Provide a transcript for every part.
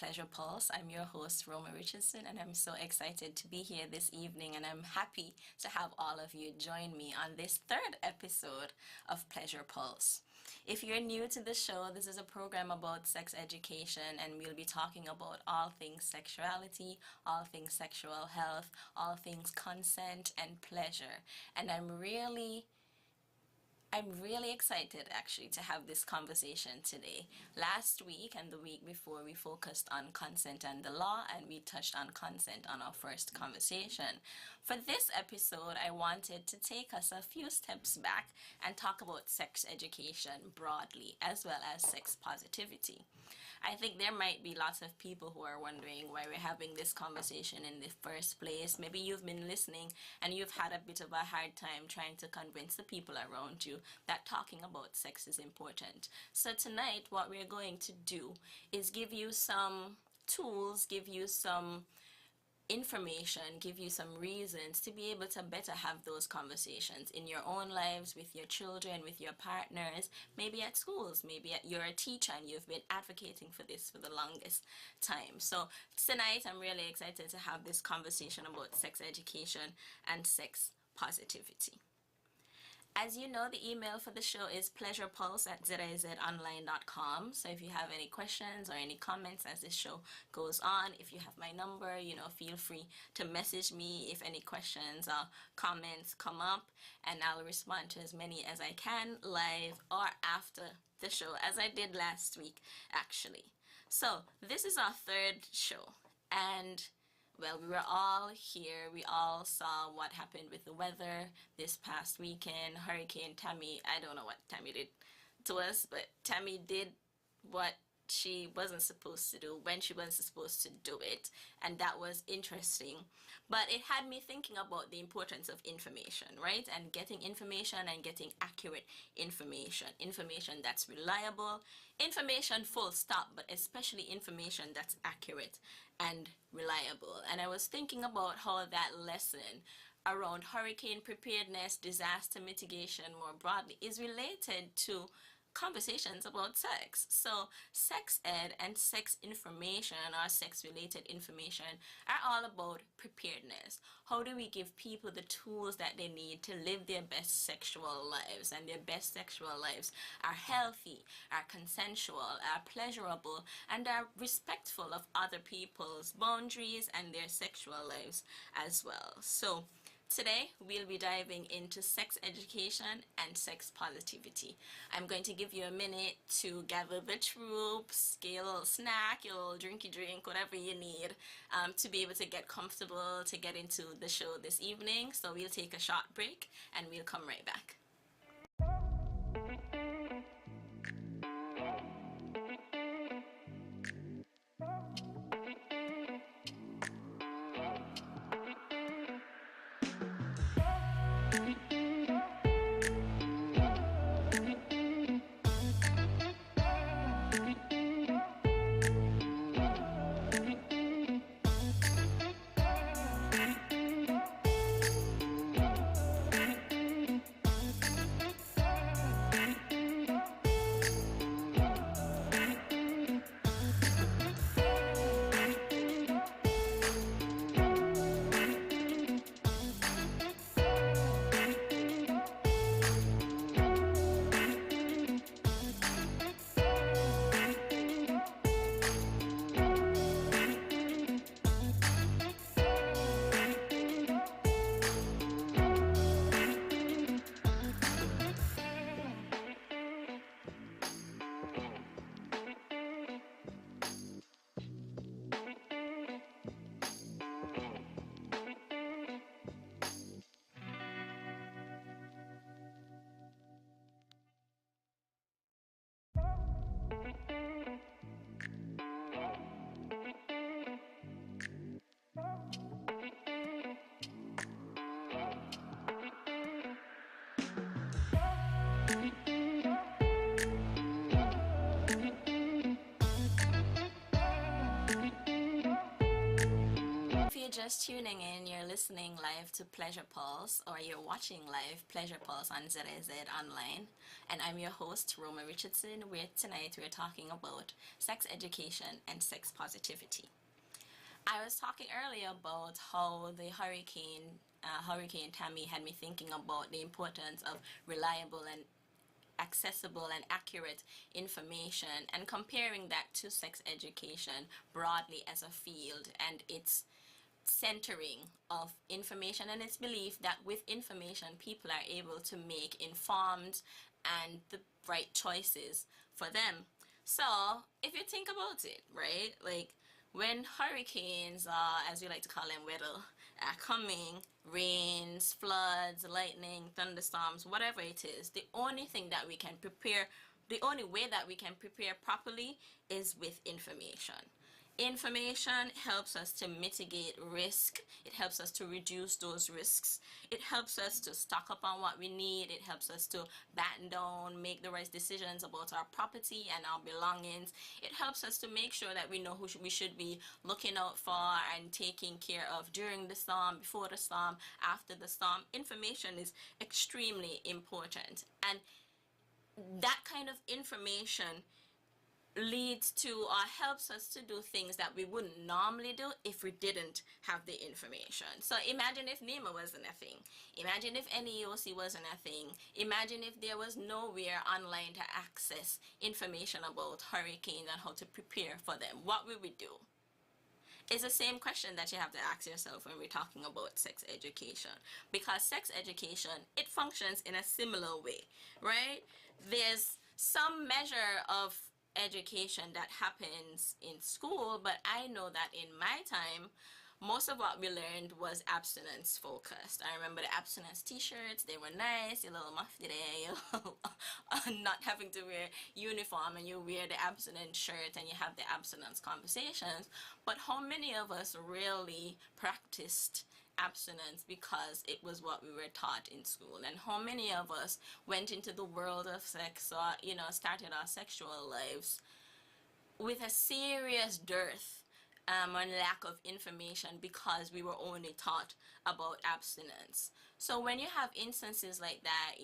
Pleasure Pulse. I'm your host, Roma Richardson, and I'm so excited to be here this evening, and I'm happy to have all of you join me on this third episode of Pleasure Pulse. If you're new to the show, this is a program about sex education, and we'll be talking about all things sexuality, all things sexual health, all things consent and pleasure. And I'm really excited actually to have this conversation today. Last week and the week before, we focused on consent and the law, and we touched on consent on our first conversation. For this episode, I wanted to take us a few steps back and talk about sex education broadly, as well as sex positivity. I think there might be lots of people who are wondering why we're having this conversation in the first place. Maybe you've been listening and you've had a bit of a hard time trying to convince the people around you that talking about sex is important. So tonight, what we're going to do is give you some tools, give you some information, give you some reasons to be able to better have those conversations in your own lives, with your children, with your partners, maybe at schools, maybe you're a teacher and you've been advocating for this for the longest time. So tonight I'm really excited to have this conversation about sex education and sex positivity. As you know, the email for the show is pleasurepulse@zizonline.com. So if you have any questions or any comments as this show goes on, if you have my number, feel free to message me if any questions or comments come up, and I'll respond to as many as I can live or after the show, as I did last week, actually. So this is our third show, and well, we were all here. We all saw what happened with the weather this past weekend. Hurricane Tammy, I don't know what Tammy did to us, but Tammy did what she wasn't supposed to do when she wasn't supposed to do it, and that was interesting. But it had me thinking about the importance of information, right? And getting information and getting accurate information that's reliable, information full stop, but especially information that's accurate and reliable. And I was thinking about how that lesson around hurricane preparedness, disaster mitigation more broadly, is related to conversations about sex. So sex ed and sex information, or sex related information, are all about preparedness. How do we give people the tools that they need to live their best sexual lives? And their best sexual lives are healthy, are consensual, are pleasurable, and are respectful of other people's boundaries and their sexual lives as well. So today, we'll be diving into sex education and sex positivity. I'm going to give you a minute to gather the troops, get a little snack, a little drinky drink, whatever you need, to be able to get comfortable to get into the show this evening. So we'll take a short break and we'll come right back. you're just tuning in, you're listening live to Pleasure Pulse, or you're watching live Pleasure Pulse on ZAZ Online. And I'm your host, Roma Richardson, where tonight we're talking about sex education and sex positivity. I was talking earlier about how the Hurricane Tammy had me thinking about the importance of reliable and accessible and accurate information, and comparing that to sex education broadly as a field and its centering of information and its belief that with information people are able to make informed and the right choices for them. So if you think about it, right, like when hurricanes, as we like to call them, weather, are coming, rains, floods, lightning, thunderstorms, whatever it is, the only thing that we can prepare, the only way that we can prepare properly is with information. Information helps us to mitigate risk. It helps us to reduce those risks. It helps us to stock up on what we need. It helps us to batten down, make the right decisions about our property and our belongings. It helps us to make sure that we know who we should be looking out for and taking care of during the storm, before the storm, after the storm. Information is extremely important. And that kind of information leads to or helps us to do things that we wouldn't normally do if we didn't have the information. So imagine if NEMA wasn't a thing. Imagine if NEOC wasn't a thing. Imagine if there was nowhere online to access information about hurricanes and how to prepare for them. What would we do? It's the same question that you have to ask yourself when we're talking about sex education, because sex education, it functions in a similar way, right? There's some measure of education that happens in school, but I know that in my time most of what we learned was abstinence focused. I remember the abstinence t-shirts, they were nice, your little mufti there, not having to wear uniform, and you wear the abstinence shirt and you have the abstinence conversations. But how many of us really practiced abstinence because it was what we were taught in school? And how many of us went into the world of sex, or started our sexual lives with a serious dearth and lack of information because we were only taught about abstinence? So when you have instances like that,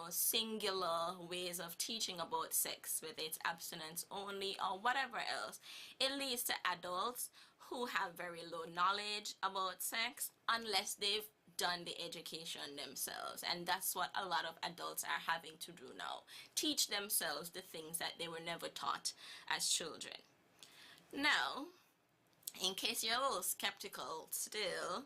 singular ways of teaching about sex, whether it's abstinence only or whatever else, it leads to adults who have very low knowledge about sex unless they've done the education themselves. And that's what a lot of adults are having to do now, teach themselves the things that they were never taught as children. Now, in case you're a little skeptical still,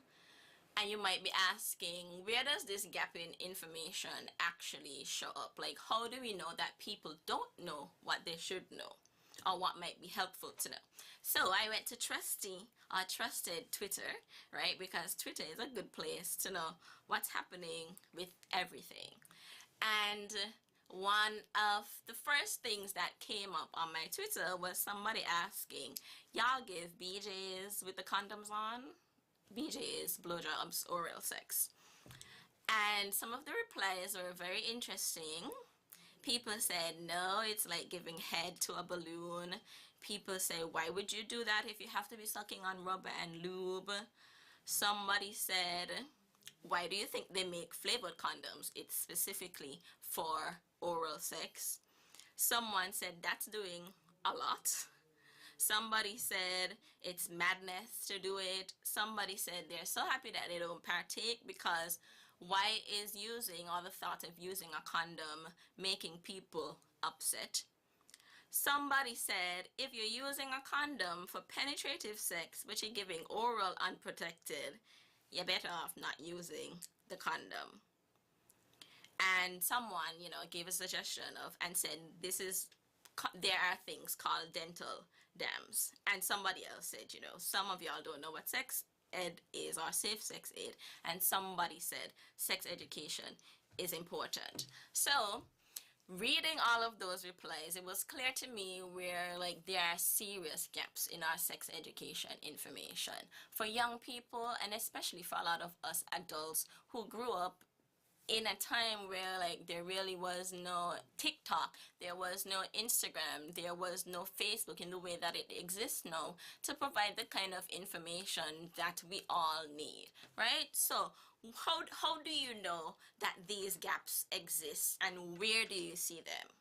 and you might be asking, where does this gap in information actually show up? Like, how do we know that people don't know what they should know, or what might be helpful to know? So I went to trusted Twitter, right? Because Twitter is a good place to know what's happening with everything. And one of the first things that came up on my Twitter was somebody asking, y'all give BJs with the condoms on? BJs, blowjobs, oral sex. And some of the replies were very interesting. People said, no, it's like giving head to a balloon. People say, why would you do that if you have to be sucking on rubber and lube? Somebody said, why do you think they make flavored condoms? It's specifically for oral sex. Someone said, that's doing a lot. Somebody said it's madness to do it. Somebody said they're so happy that they don't partake because why is using, or the thought of using a condom, making people upset? Somebody said if you're using a condom for penetrative sex but you're giving oral unprotected, you're better off not using the condom. And someone, gave a suggestion and said there are things called dental dams. And somebody else said, some of y'all don't know what sex ed is, or safe sex ed. And somebody said sex education is important. So reading all of those replies, it was clear to me where there are serious gaps in our sex education information for young people, and especially for a lot of us adults who grew up in a time where like there really was no TikTok, there was no Instagram, there was no Facebook in the way that it exists now to provide the kind of information that we all need, right? So how do you know that these gaps exist and where do you see them?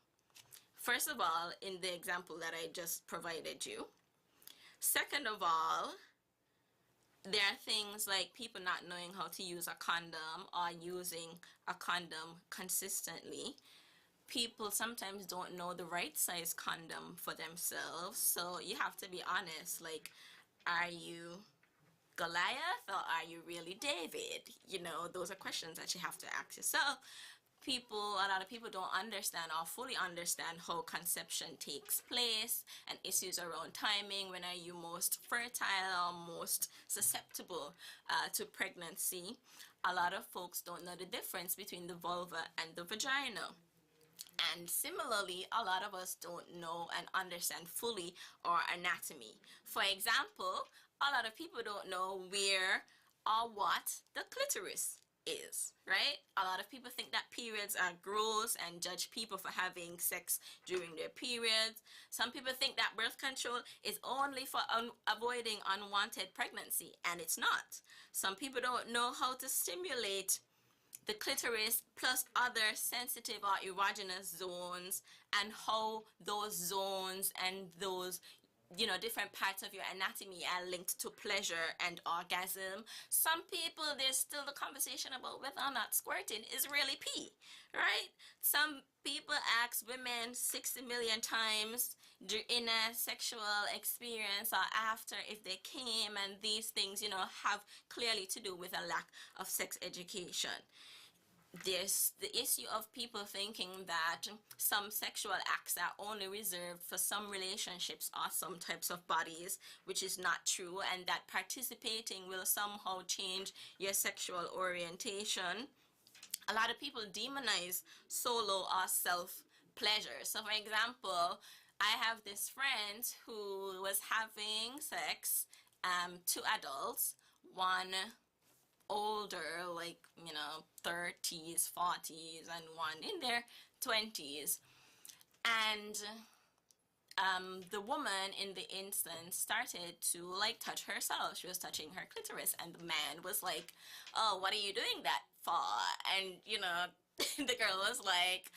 First of all, in the example that I just provided you. Second of all, there are things like people not knowing how to use a condom or using a condom consistently. People sometimes don't know the right size condom for themselves, so you have to be honest, like, are you Goliath or are you really David? You know, those are questions that you have to ask yourself. A lot of people don't understand or fully understand how conception takes place and issues around timing. When are you most fertile or most susceptible to pregnancy? A lot of folks don't know the difference between the vulva and the vagina. And similarly, a lot of us don't know and understand fully our anatomy. For example, a lot of people don't know where or what the clitoris is, right? A lot of people think that periods are gross and judge people for having sex during their periods. Some people think that birth control is only for avoiding unwanted pregnancy, and it's not. Some people don't know how to stimulate the clitoris plus other sensitive or erogenous zones and how those zones and those different parts of your anatomy are linked to pleasure and orgasm. Some people, there's still the conversation about whether or not squirting is really pee, right? Some people ask women 60 million times in a sexual experience or after if they came, and these things have clearly to do with a lack of sex education. There's the issue of people thinking that some sexual acts are only reserved for some relationships or some types of bodies, which is not true, and that participating will somehow change your sexual orientation. A lot of people demonize solo or self pleasure. So, for example, I have this friend who was having sex, two adults, one older, like 30s, 40s, and one in their 20s. And the woman in the instance started to like touch herself. She was touching her clitoris, and the man was like, "Oh, what are you doing that for?" And the girl was like,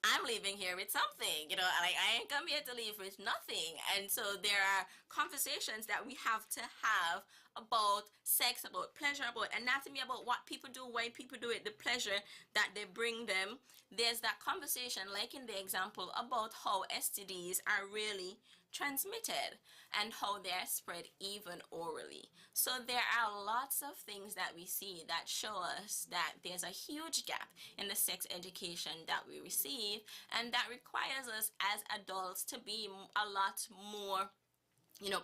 "I'm leaving here with something, like I ain't come here to leave with nothing." And so there are conversations that we have to have about sex, about pleasure, about anatomy, about what people do, why people do it, the pleasure that they bring them. There's that conversation, like in the example, about how STDs are really transmitted and how they're spread even orally. So there are lots of things that we see that show us that there's a huge gap in the sex education that we receive, and that requires us as adults to be a lot more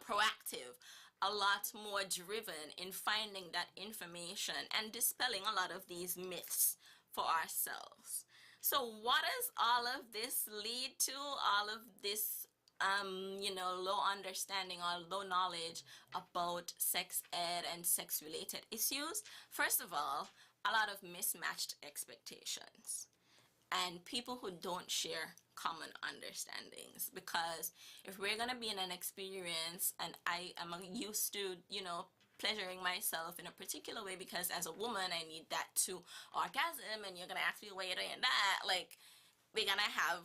proactive, a lot more driven in finding that information and dispelling a lot of these myths for ourselves. So what does all of this lead to? All of this low understanding or low knowledge about sex ed and sex related issues? First of all, a lot of mismatched expectations and people who don't share common understandings. Because if we're going to be in an experience and I am used to pleasuring myself in a particular way because as a woman I need that to orgasm, and you're going to ask me why you're doing that, like, we're going to have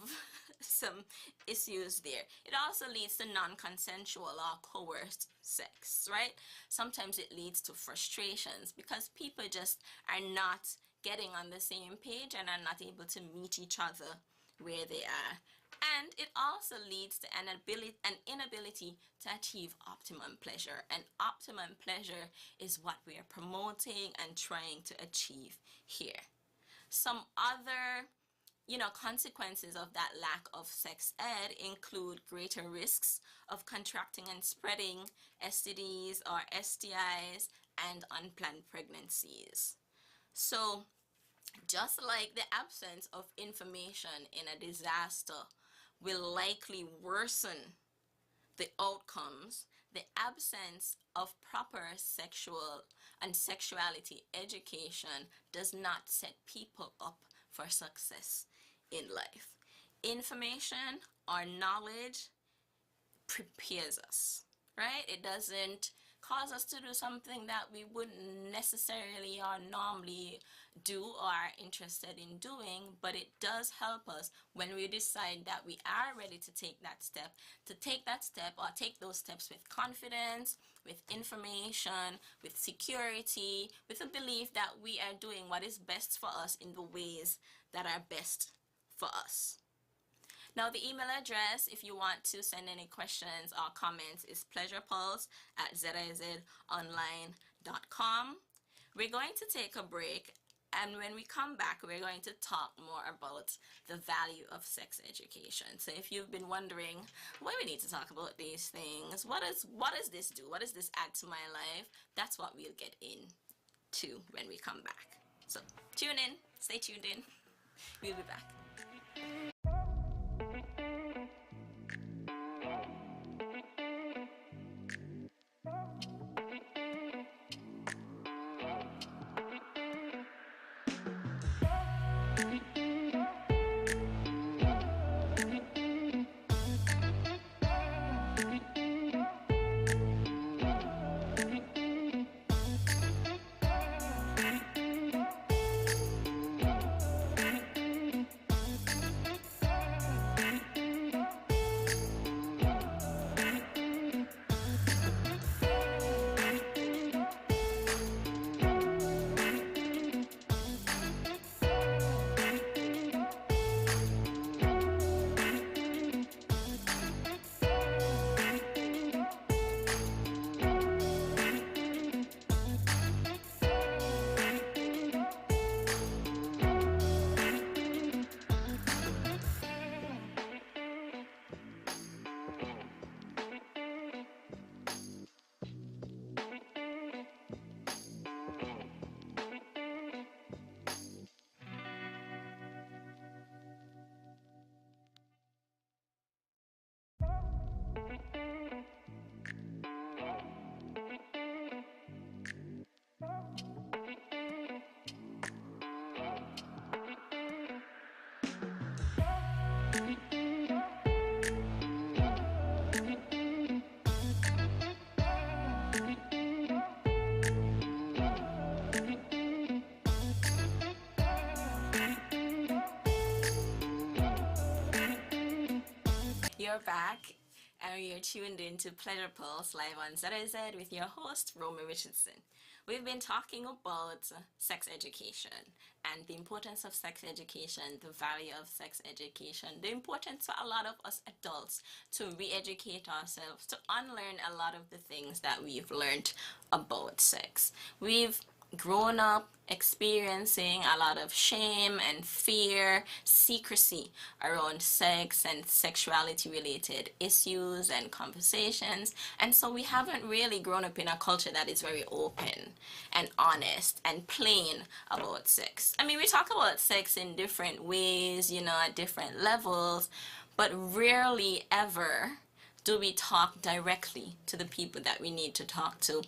some issues there. It also leads to non-consensual or coerced sex, right? Sometimes it leads to frustrations because people just are not getting on the same page and are not able to meet each other where they are. And it also leads to an inability to achieve optimum pleasure. And optimum pleasure is what we are promoting and trying to achieve here. Some other consequences of that lack of sex ed include greater risks of contracting and spreading STDs or STIs and unplanned pregnancies. So just like the absence of information in a disaster will likely worsen the outcomes, the absence of proper sexual and sexuality education does not set people up for success in life. Information or knowledge prepares us, right? It doesn't cause us to do something that we wouldn't necessarily or normally do or are interested in doing, but it does help us when we decide that we are ready to take that step or take those steps with confidence, with information, with security, with a belief that we are doing what is best for us in the ways that are best for us. Now, the email address, if you want to send any questions or comments, is pleasurepulse@zizonline.com. We're going to take a break, and when we come back, we're going to talk more about the value of sex education. So if you've been wondering why we need to talk about these things, what does this do? What does this add to my life? That's what we'll get into when we come back. So tune in, stay tuned in. We'll be back. You're back, and you're tuned in to Pleasure Pulse live on ZZ with your host, Roma Richardson. We've been talking about sex education and the importance of sex education, the value of sex education, the importance for a lot of us adults to re-educate ourselves, to unlearn a lot of the things that we've learned about sex. We've grown up experiencing a lot of shame and fear, secrecy around sex and sexuality related issues and conversations, and so we haven't really grown up in a culture that is very open and honest and plain about sex. I mean, we talk about sex in different ways, at different levels, but rarely ever do we talk directly to the people that we need to talk to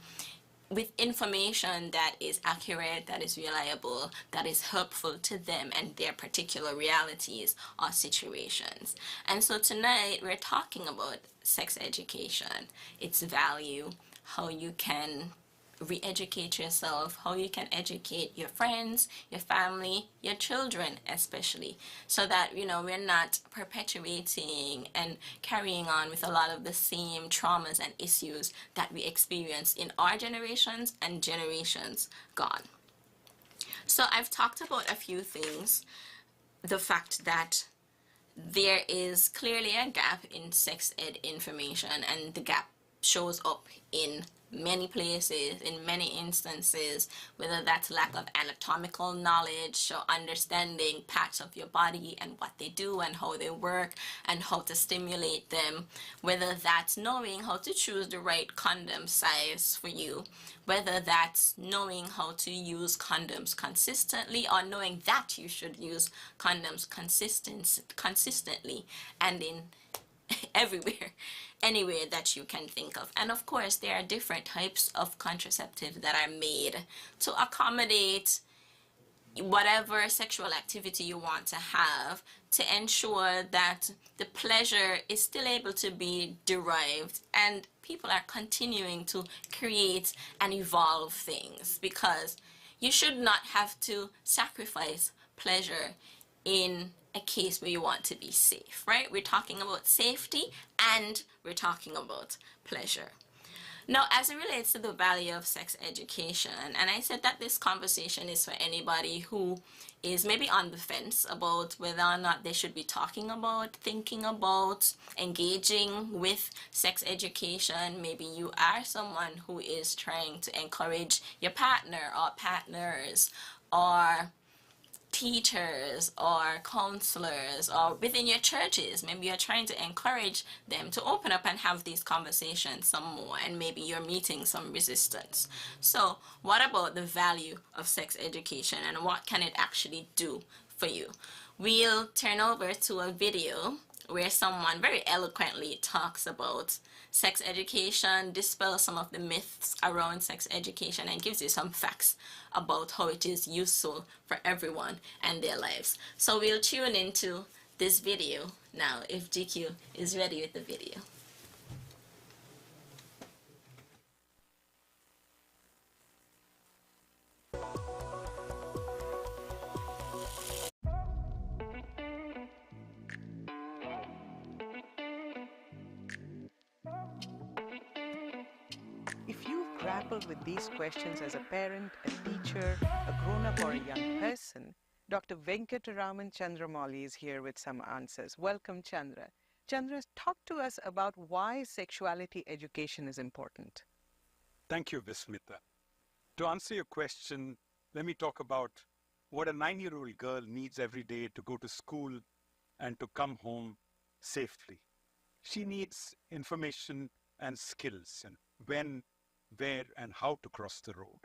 with information that is accurate, that is reliable, that is helpful to them and their particular realities or situations. And so tonight we're talking about sex education, its value, how you can re-educate yourself, how you can educate your friends, your family, your children especially, so that we're not perpetuating and carrying on with a lot of the same traumas and issues that we experienced in our generations and generations gone. So I've talked about a few things. The fact that there is clearly a gap in sex ed information, and the gap shows up in many places, in many instances, whether that's lack of anatomical knowledge or understanding parts of your body and what they do and how they work and how to stimulate them, whether that's knowing how to choose the right condom size for you, whether that's knowing how to use condoms consistently or knowing that you should use condoms consistently and in everywhere, anywhere that you can think of. And of course, there are different types of contraceptives that are made to accommodate whatever sexual activity you want to have, to ensure that the pleasure is still able to be derived, and people are continuing to create and evolve things, because you should not have to sacrifice pleasure in a case where you want to be safe, right? We're talking about safety and we're talking about pleasure. Now, as it relates to the value of sex education, and I said that this conversation is for anybody who is maybe on the fence about whether or not they should be talking about, thinking about, engaging with sex education. Maybe you are someone who is trying to encourage your partner or partners or teachers or counselors, or within your churches. Maybe you're trying to encourage them to open up and have these conversations some more, and maybe you're meeting some resistance. So what about the value of sex education, and what can it actually do for you? We'll turn over to a video where someone very eloquently talks about sex education, dispels some of the myths around sex education, and gives you some facts about how it is useful for everyone and their lives. So we'll tune into this video now, if GQ is ready with the video. If you've grappled with these questions as a parent, a teacher, a grown-up, or a young person, Dr. Venkataraman Chandramouli is here with some answers. Welcome, Chandra. Chandra, talk to us about why sexuality education is important. Thank you, Vismita. To answer your question, let me talk about what a 9-year-old girl needs every day to go to school and to come home safely. She needs information and skills, and when, where, and how to cross the road.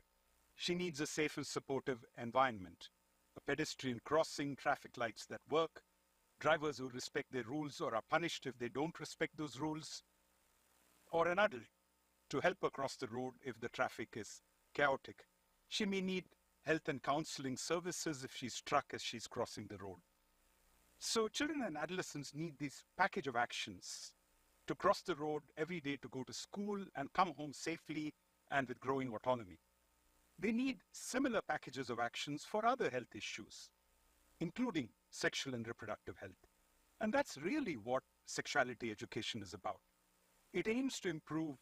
She needs a safe and supportive environment, a pedestrian crossing, traffic lights that work, drivers who respect their rules or are punished if they don't respect those rules, or an adult to help her cross the road if the traffic is chaotic. She may need health and counseling services if she's struck as she's crossing the road. So children and adolescents need this package of actions to cross the road every day, to go to school and come home safely and with growing autonomy. They need similar packages of actions for other health issues, including sexual and reproductive health. And that's really what sexuality education is about. It aims to improve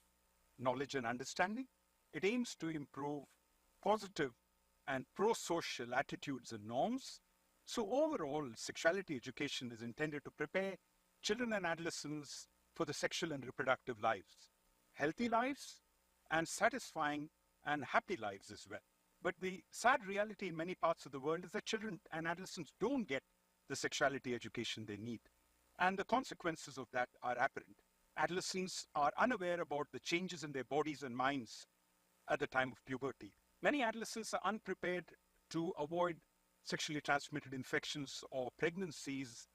knowledge and understanding. It aims to improve positive and pro-social attitudes and norms. So overall, sexuality education is intended to prepare children and adolescents for the sexual and reproductive lives, healthy lives, and satisfying and happy lives as well. But the sad reality in many parts of the world is that children and adolescents don't get the sexuality education they need. And the consequences of that are apparent. Adolescents are unaware about the changes in their bodies and minds at the time of puberty. Many adolescents are unprepared to avoid sexually transmitted infections or pregnancies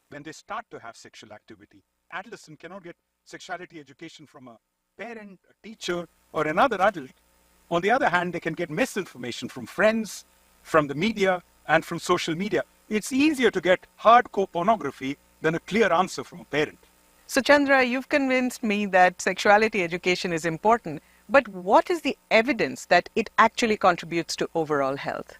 when they start to have sexual activity. Adolescent cannot get sexuality education from a parent, a teacher, or another adult. On the other hand, they can get misinformation from friends, from the media, and from social media. It's easier to get hardcore pornography than a clear answer from a parent. So Chandra, you've convinced me that sexuality education is important, but what is the evidence that it actually contributes to overall health?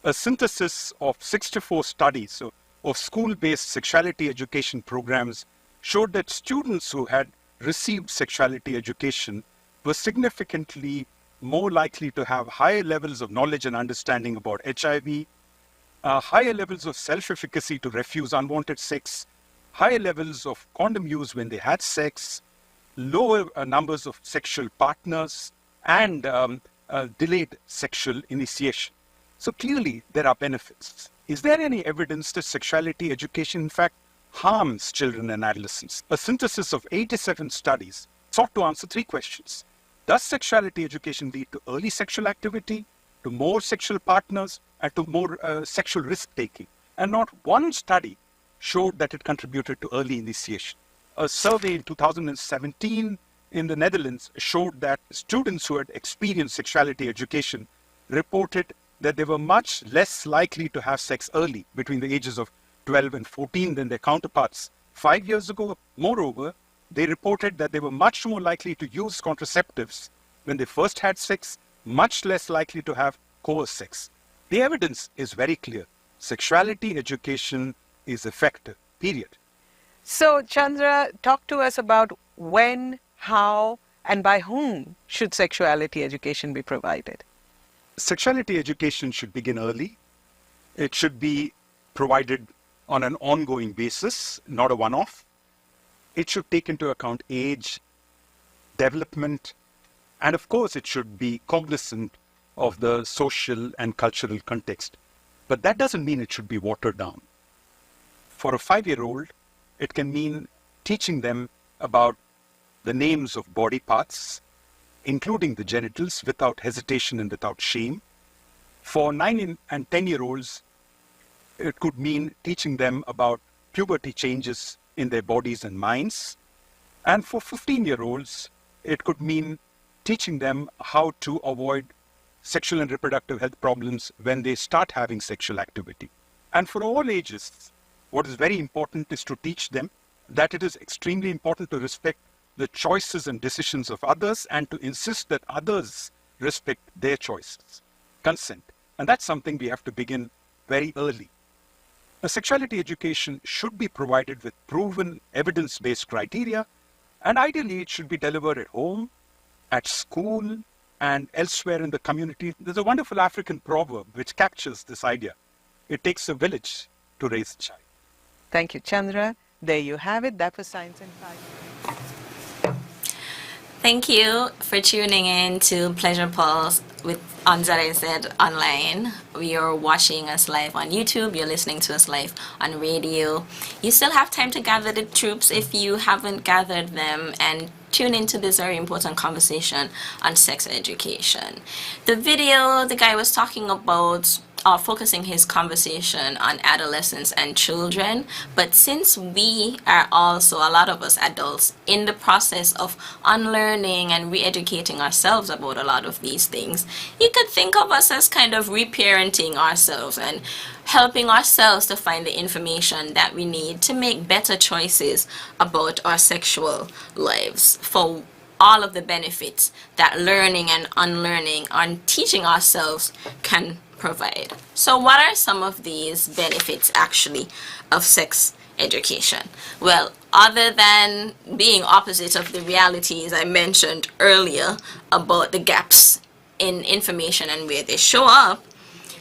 A synthesis of 64 studies of school-based sexuality education programs showed that students who had received sexuality education were significantly more likely to have higher levels of knowledge and understanding about HIV, higher levels of self-efficacy to refuse unwanted sex, higher levels of condom use when they had sex, lower numbers of sexual partners, and delayed sexual initiation. So clearly, there are benefits. Is there any evidence that sexuality education, in fact, harms children and adolescents? A synthesis of 87 studies sought to answer 3 questions. Does sexuality education lead to early sexual activity, to more sexual partners, and to more sexual risk-taking? And not one study showed that it contributed to early initiation. a survey in 2017 in the Netherlands showed that students who had experienced sexuality education reported that they were much less likely to have sex early, between the ages of 12 and 14, than their counterparts 5 years ago. Moreover, they reported that they were much more likely to use contraceptives when they first had sex, much less likely to have coerced sex. The evidence is very clear. Sexuality education is effective, period. So, Chandra, talk to us about when, how, and by whom should sexuality education be provided? Sexuality education should begin early. It should be provided on an ongoing basis, not a one-off. It should take into account age, development, and of course it should be cognizant of the social and cultural context. But that doesn't mean it should be watered down. For a 5-year-old, it can mean teaching them about the names of body parts, including the genitals, without hesitation and without shame. For 9 and 10-year-olds, it could mean teaching them about puberty changes in their bodies and minds. And for 15-year-olds, it could mean teaching them how to avoid sexual and reproductive health problems when they start having sexual activity. And for all ages, what is very important is to teach them that it is extremely important to respect the choices and decisions of others and to insist that others respect their choices. Consent. And that's something we have to begin very early. A sexuality education should be provided with proven evidence-based criteria, and ideally it should be delivered at home, at school, and elsewhere in the community. There's a wonderful African proverb which captures this idea. It takes a village to raise a child. Thank you, Chandra. There you have it. That was Science in 5 Minutes. Thank you for tuning in to Pleasure Pulse with on ZZ Online. You're watching us live on YouTube. You're listening to us live on radio. You still have time to gather the troops if you haven't gathered them, and tune into this very important conversation on sex education. The video the guy was talking about focusing his conversation on adolescents and children, but since we are also, a lot of us adults, in the process of unlearning and re-educating ourselves about a lot of these things, you could think of us as kind of reparenting ourselves and helping ourselves to find the information that we need to make better choices about our sexual lives for all of the benefits that learning and unlearning and teaching ourselves can provide. So what are some of these benefits actually of sex education? Well, other than being opposite of the realities I mentioned earlier about the gaps in information and where they show up,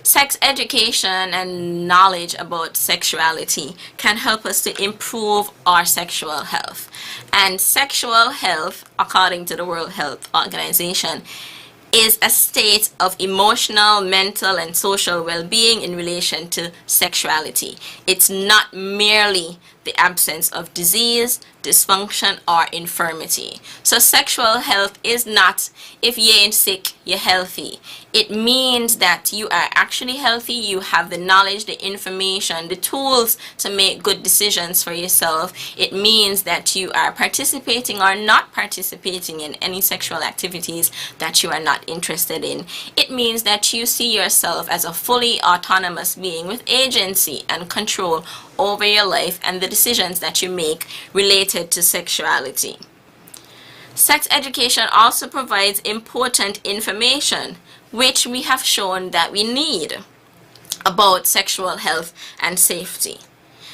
sex education and knowledge about sexuality can help us to improve our sexual health. And sexual health, according to the World Health Organization, is a state of emotional, mental, and social well-being in relation to sexuality. It's not merely the absence of disease, dysfunction, or infirmity. So sexual health is not, if you ain't sick, you're healthy. It means that you are actually healthy, you have the knowledge, the information, the tools to make good decisions for yourself. It means that you are participating or not participating in any sexual activities that you are not interested in. It means that you see yourself as a fully autonomous being with agency and control over your life and the decisions that you make related to sexuality. Sex education also provides important information which we have shown that we need about sexual health and safety.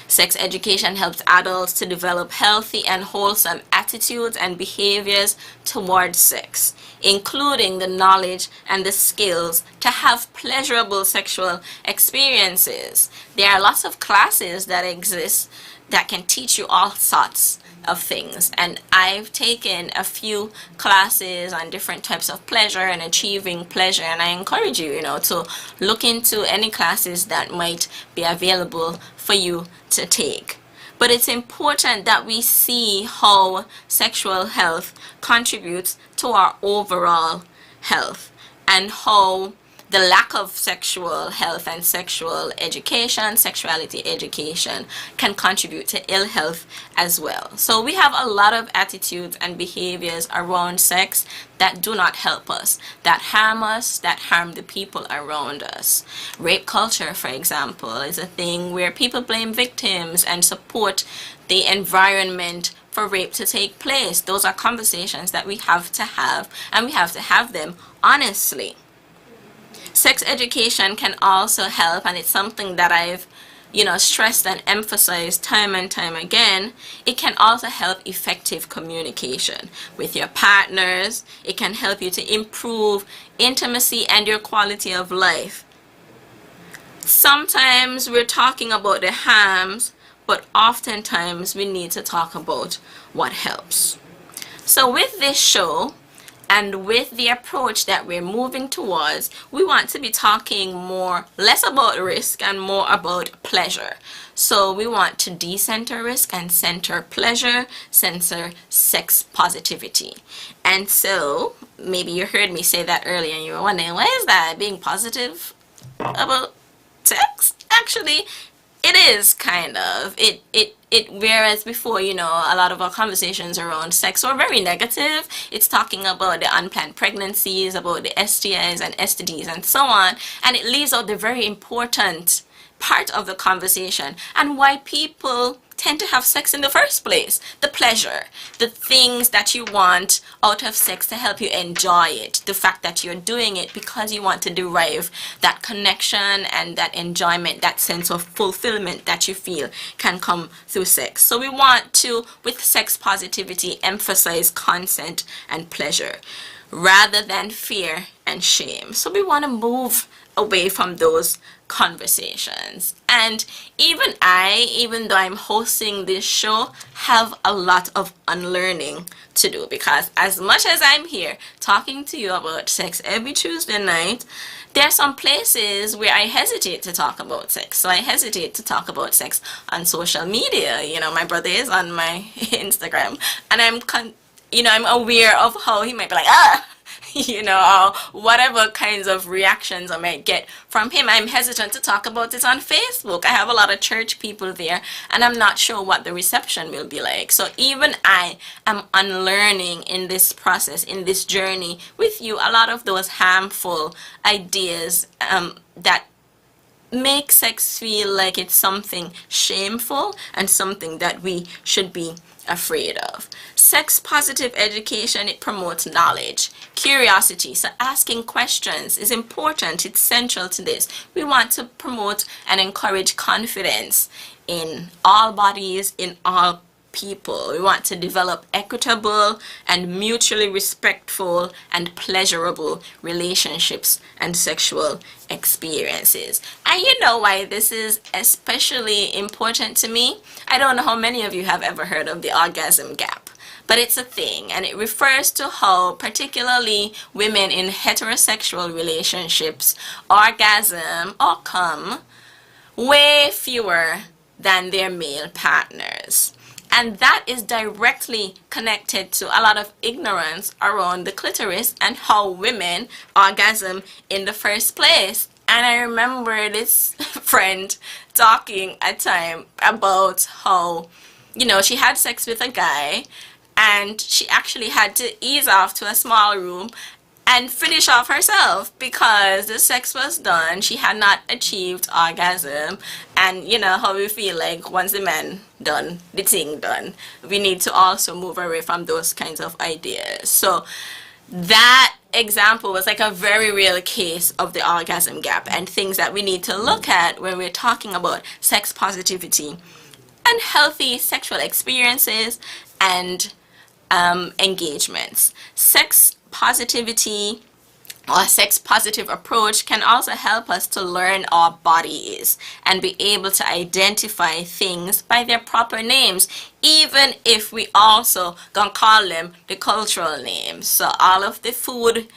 Sex education helps adults to develop healthy and wholesome attitudes and behaviors towards sex, including the knowledge and the skills to have pleasurable sexual experiences. There are lots of classes that exist that can teach you all sorts of things, and I've taken a few classes on different types of pleasure and achieving pleasure, and I encourage you, to look into any classes that might be available for you to take. But it's important that we see how sexual health contributes to our overall health and how the lack of sexual health and sexual education, sexuality education, can contribute to ill health as well. So we have a lot of attitudes and behaviors around sex that do not help us, that harm us, that harm the people around us. Rape culture, for example, is a thing where people blame victims and support the environment for rape to take place. Those are conversations that we have to have, and we have to have them honestly. Sex education can also help, and it's something that I've stressed and emphasized time and time again. It can also help effective communication with your partners. It can help you to improve intimacy and your quality of life. Sometimes we're talking about the harms, but oftentimes we need to talk about what helps. So with this show, and with the approach that we're moving towards, we want to be talking less about risk and more about pleasure. So we want to decenter risk and center pleasure, center sex positivity. And so maybe you heard me say that earlier and you were wondering, why is that, being positive about sex? Actually, it is kind of. Whereas before, a lot of our conversations around sex were very negative. It's talking about the unplanned pregnancies, about the STIs and STDs and so on. And it leaves out the very important part of the conversation and why people tend to have sex in the first place. The pleasure, the things that you want out of sex to help you enjoy it. The fact that you're doing it because you want to derive that connection and that enjoyment, that sense of fulfillment that you feel can come through sex. So we want to, with sex positivity, emphasize consent and pleasure rather than fear and shame. So we want to move away from those conversations. And even though I'm hosting this show, have a lot of unlearning to do, because as much as I'm here talking to you about sex every Tuesday night, there are some places where I hesitate to talk about sex. So I hesitate to talk about sex on social media. My brother is on my Instagram, and I'm aware of how he might be like, or whatever kinds of reactions I might get from him. I'm hesitant to talk about it on Facebook. I have a lot of church people there, and I'm not sure what the reception will be like. So even I am unlearning in this process, in this journey with you, a lot of those harmful ideas that make sex feel like it's something shameful and something that we should be afraid of. Sex positive education, it promotes knowledge, curiosity. So asking questions is important. It's central to this. We want to promote and encourage confidence in all bodies, in all people. We want to develop equitable and mutually respectful and pleasurable relationships and sexual experiences. And you know why this is especially important to me? I don't know how many of you have ever heard of the orgasm gap, but it's a thing, and it refers to how particularly women in heterosexual relationships orgasm or come way fewer than their male partners. And that is directly connected to a lot of ignorance around the clitoris and how women orgasm in the first place. And I remember this friend talking a time about how, she had sex with a guy, and she actually had to ease off to a small room and finish off herself because the sex was done. She had not achieved orgasm. And you know how we feel like once the man done, the thing done. We need to also move away from those kinds of ideas. So that example was like a very real case of the orgasm gap and things that we need to look at when we're talking about sex positivity and healthy sexual experiences and engagements. Sex positivity or sex positive approach can also help us to learn our bodies and be able to identify things by their proper names, even if we also gonna call them the cultural names. So all of the food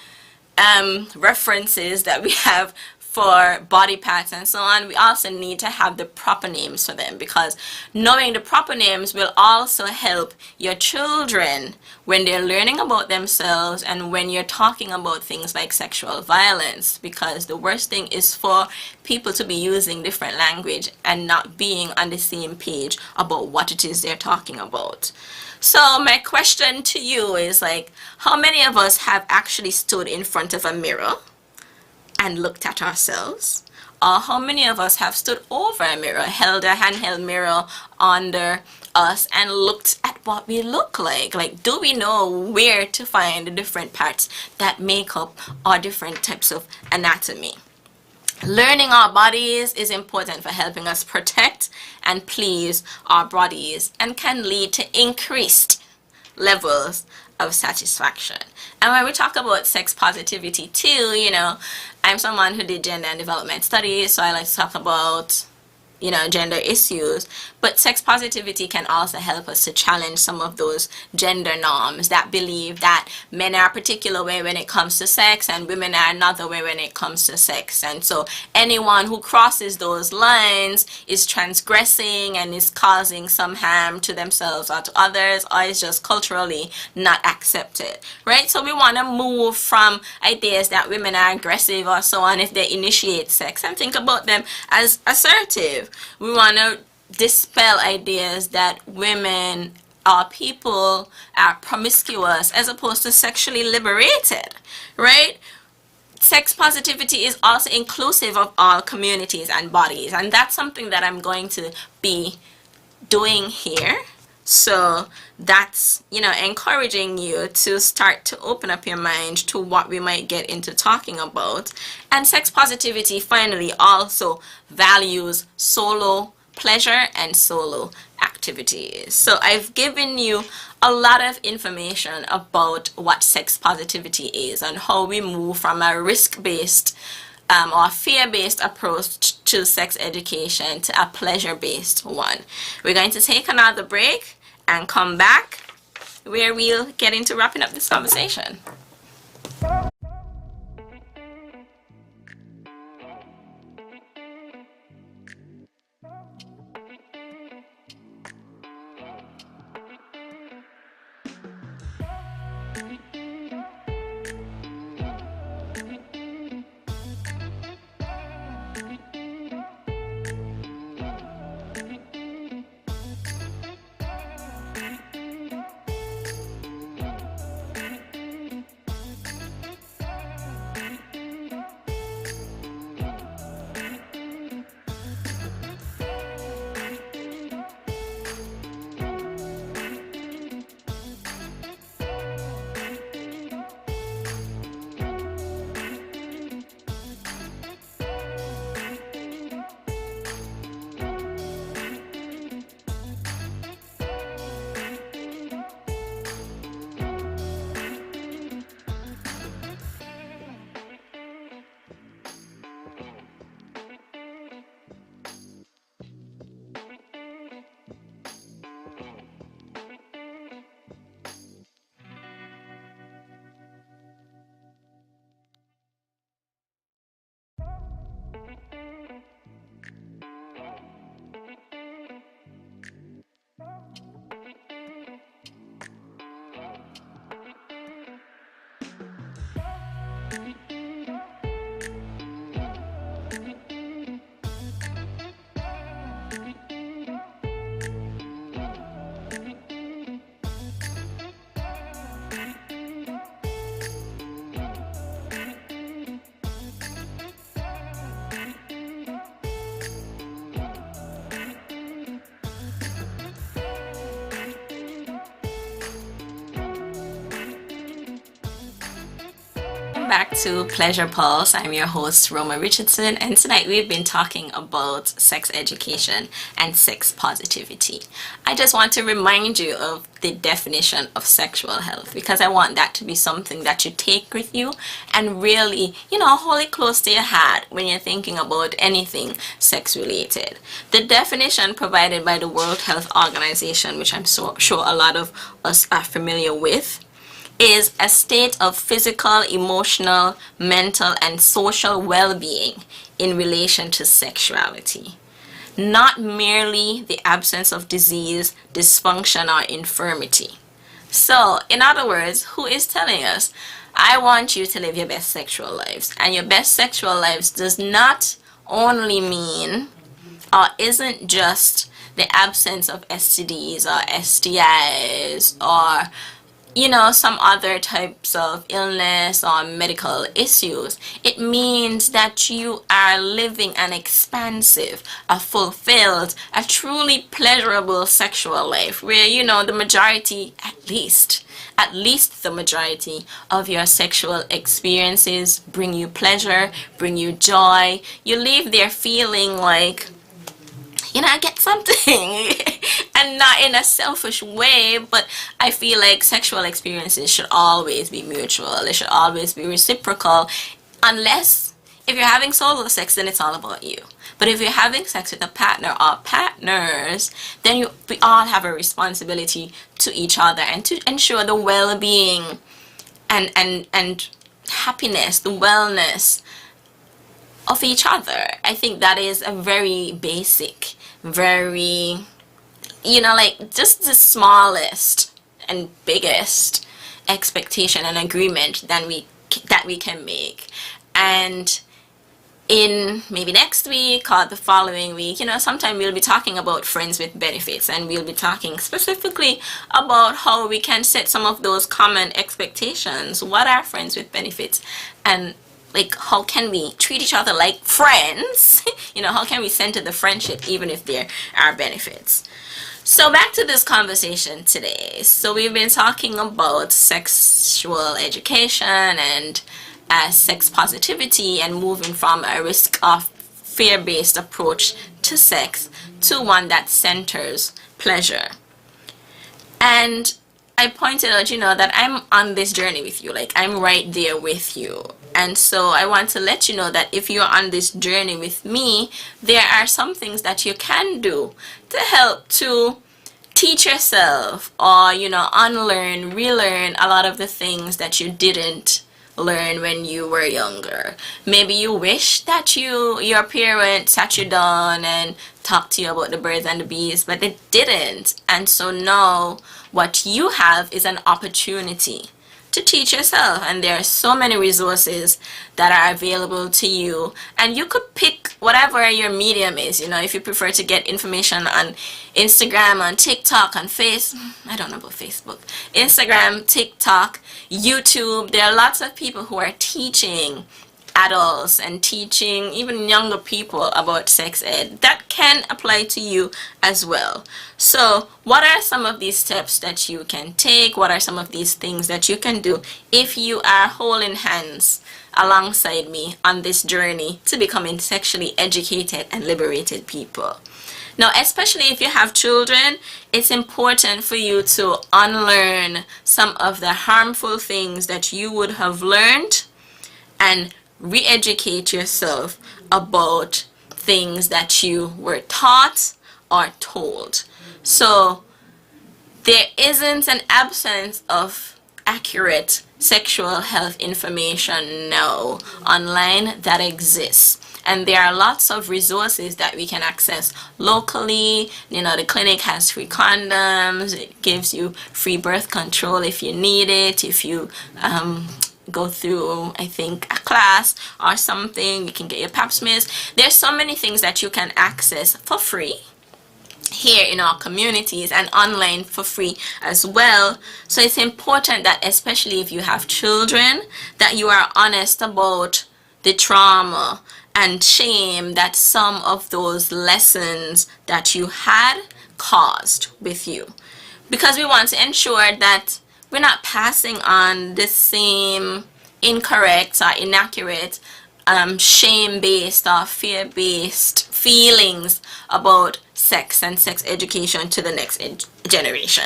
references that we have for body parts and so on, we also need to have the proper names for them, because knowing the proper names will also help your children when they're learning about themselves and when you're talking about things like sexual violence, because the worst thing is for people to be using different language and not being on the same page about what it is they're talking about. So my question to you is, like, how many of us have actually stood in front of a mirror and looked at ourselves? Or how many of us have stood over a mirror, held a handheld mirror under us and looked at what we look like? Like, do we know where to find the different parts that make up our different types of anatomy? Learning our bodies is important for helping us protect and please our bodies, and can lead to increased levels of satisfaction. And when we talk about sex positivity too, you know, I'm someone who did gender and development studies, so I like to talk about, you know, gender issues. But sex positivity can also help us to challenge some of those gender norms that believe that men are a particular way when it comes to sex and women are another way when it comes to sex. And so anyone who crosses those lines is transgressing and is causing some harm to themselves or to others, or is just culturally not accepted, right? So we want to move from ideas that women are aggressive or so on if they initiate sex, and think about them as assertive. We want to dispel ideas that women or people are promiscuous as opposed to sexually liberated, right? Sex positivity is also inclusive of all communities and bodies, and that's something that I'm going to be doing here. So that's, you know, encouraging you to start to open up your mind to what we might get into talking about. And sex positivity finally also values solo pleasure and solo activities. So I've given you a lot of information about what sex positivity is and how we move from a risk-based or fear-based approach to sex education to a pleasure-based one. We're going to take another break and come back where we'll get into wrapping up this conversation. Back to Pleasure Pulse. I'm your host, Roma Richardson, and tonight we've been talking about sex education and sex positivity. I just want to remind you of the definition of sexual health, because I want that to be something that you take with you and really, you know, hold it close to your heart when you're thinking about anything sex related. The definition provided by the World Health Organization, which I'm so sure a lot of us are familiar with, is a state of physical, emotional, mental, and social well-being in relation to sexuality, not merely the absence of disease, dysfunction, or infirmity. So, in other words, who is telling us, I want you to live your best sexual lives? And your best sexual lives does not only mean, or isn't just, the absence of STDs or STIs or some other types of illness or medical issues. It means that you are living an expansive, a fulfilled, a truly pleasurable sexual life where, the majority, at least the majority of your sexual experiences bring you pleasure, bring you joy. You leave there feeling like, I get something. And not in a selfish way, but I feel like sexual experiences should always be mutual. It should always be reciprocal. Unless, if you're having solo sex, then it's all about you. But if you're having sex with a partner or partners, then we all have a responsibility to each other and to ensure the well-being and happiness, the wellness of each other. I think that is a very basic, very, just the smallest and biggest expectation and agreement that we can make. And in maybe next week or the following week, sometime we'll be talking about friends with benefits, and we'll be talking specifically about how we can set some of those common expectations. What are friends with benefits? And how can we treat each other like friends? How can we center the friendship even if there are benefits? So back to this conversation today. So we've been talking about sexual education and sex positivity, and moving from a risk of fear-based approach to sex to one that centers pleasure. And I pointed out, that I'm on this journey with you. I'm right there with you. And so I want to let you know that if you're on this journey with me, there are some things that you can do to help to teach yourself or, unlearn, relearn a lot of the things that you didn't learn when you were younger. Maybe you wish that your parents sat you down and talked to you about the birds and the bees, but they didn't. And so now what you have is an opportunity to teach yourself, and there are so many resources that are available to you, and you could pick whatever your medium is. If you prefer to get information on Instagram, on TikTok, on I don't know about Facebook, Instagram, TikTok, YouTube, there are lots of people who are teaching adults and teaching even younger people about sex ed. That can apply to you as well. So what are some of these steps that you can take? What are some of these things that you can do if you are holding hands alongside me on this journey to becoming sexually educated and liberated people? Now, especially if you have children, it's important for you to unlearn some of the harmful things that you would have learned and re-educate yourself about things that you were taught or told. So there isn't an absence of accurate sexual health information now online that exists. And there are lots of resources that we can access locally. The clinic has free condoms. It gives you free birth control if you need it. If you go through, I think, a class or something, you can get your pap smears. There's so many things that you can access for free here in our communities and online for free as well. So it's important that, especially if you have children, that you are honest about the trauma and shame that some of those lessons that you had caused with you, because we want to ensure that we're not passing on the same incorrect or inaccurate shame-based or fear-based feelings about sex and sex education to the next generation.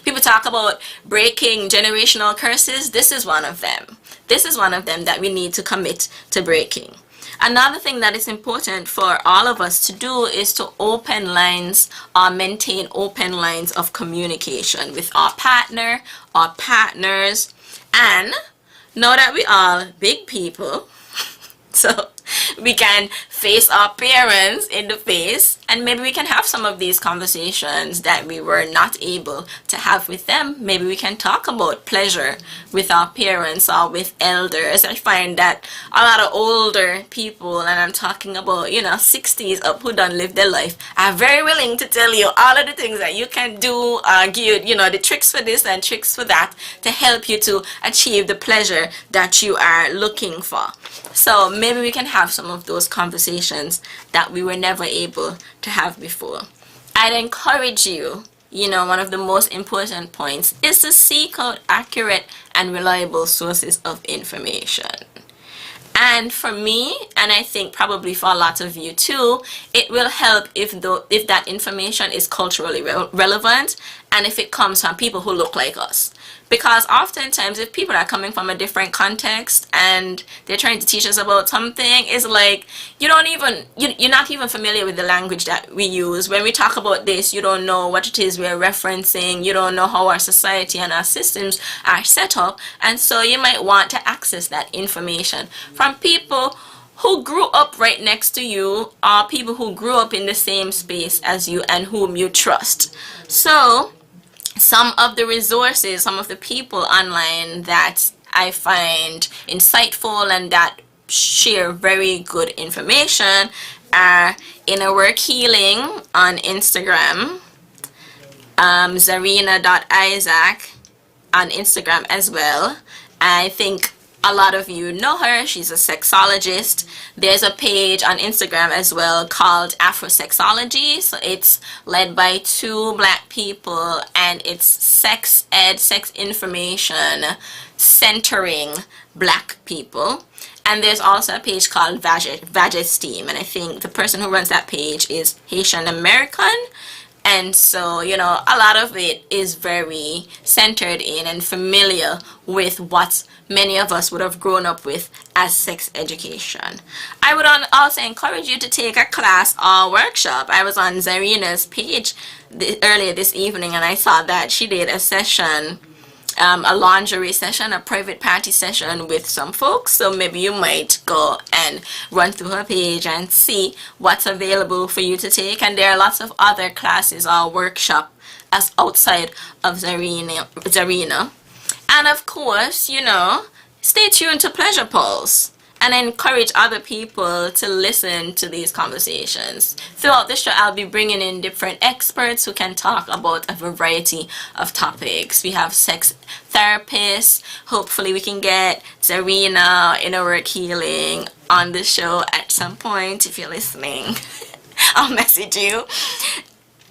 People talk about breaking generational curses. This is one of them. This is one of them that we need to commit to breaking. Another thing that is important for all of us to do is to open lines or maintain open lines of communication with our partner, our partners, And now that we all big people, so we can face our parents in the face, and maybe we can have some of these conversations that we were not able to have with them. Maybe we can talk about pleasure with our parents or with elders. I find that a lot of older people, and I'm talking about, 60s up, who done live their life, are very willing to tell you all of the things that you can do, give you, the tricks for this and tricks for that to help you to achieve the pleasure that you are looking for. So maybe we can have some of those conversations that we were never able to have before. I'd encourage you, one of the most important points is to seek out accurate and reliable sources of information. And for me, and I think probably for a lot of you too, it will help if that information is culturally relevant and if it comes from people who look like us. Because oftentimes if people are coming from a different context and they're trying to teach us about something, it's like you're not even familiar with the language that we use. When we talk about this, you don't know what it is we're referencing, you don't know how our society and our systems are set up, and so you might want to access that information from people who grew up right next to you, or people who grew up in the same space as you and whom you trust. So some of the resources, some of the people online that I find insightful and that share very good information are Inner Work Healing on Instagram, Zarina.Isaac on Instagram as well. I think a lot of you know her. She's a sexologist. There's a page on Instagram as well called Afrosexology. So it's led by two black people, and it's sex ed, sex information centering black people. And there's also a page called Vagesteem, and I think the person who runs that page is Haitian American. And so, a lot of it is very centered in and familiar with what many of us would have grown up with as sex education. I would also encourage you to take a class or workshop. I was on Zarina's page earlier this evening, and I saw that she did a session, a lingerie session, a private party session with some folks. So maybe you might go and run through her page and see what's available for you to take. And there are lots of other classes or workshops as outside of Zarina. And of course, stay tuned to Pleasure Pulse and encourage other people to listen to these conversations. Throughout the show, I'll be bringing in different experts who can talk about a variety of topics. We have sex therapists. Hopefully we can get Zarina, Inner Work Healing, on the show at some point. If you're listening, I'll message you.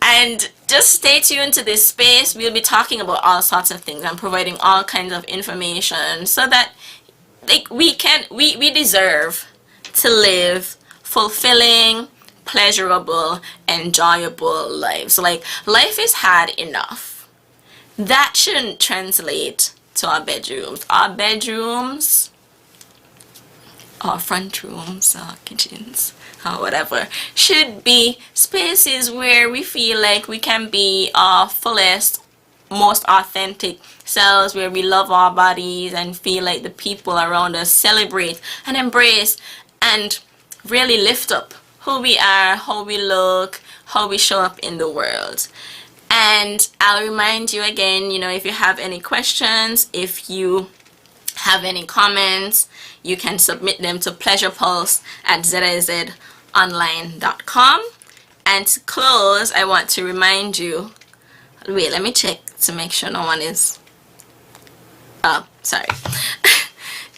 And just stay tuned to this space. We'll be talking about all sorts of things and providing all kinds of information so that we deserve to live fulfilling, pleasurable, enjoyable lives. Life is hard enough. That shouldn't translate to our bedrooms. Our bedrooms, our front rooms, our kitchens, or whatever, should be spaces where we feel like we can be our fullest, most authentic selves, where we love our bodies and feel like the people around us celebrate and embrace and really lift up who we are, how we look, how we show up in the world. And I'll remind you again, if you have any questions, if you have any comments, you can submit them to pleasurepulse@zizonline.com. And to close, I want to remind you, wait, let me check to make sure no one is, oh, sorry.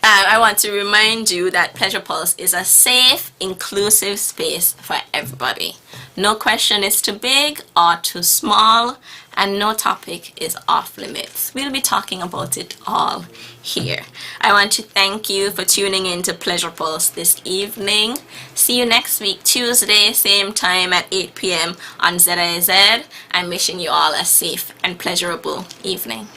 I want to remind you that Pleasure Pulse is a safe, inclusive space for everybody. No question is too big or too small, and no topic is off limits. We'll be talking about it all here. I want to thank you for tuning in to Pleasure Pulse this evening. See you next week, Tuesday, same time at 8 p.m. on ZIZ. I'm wishing you all a safe and pleasurable evening.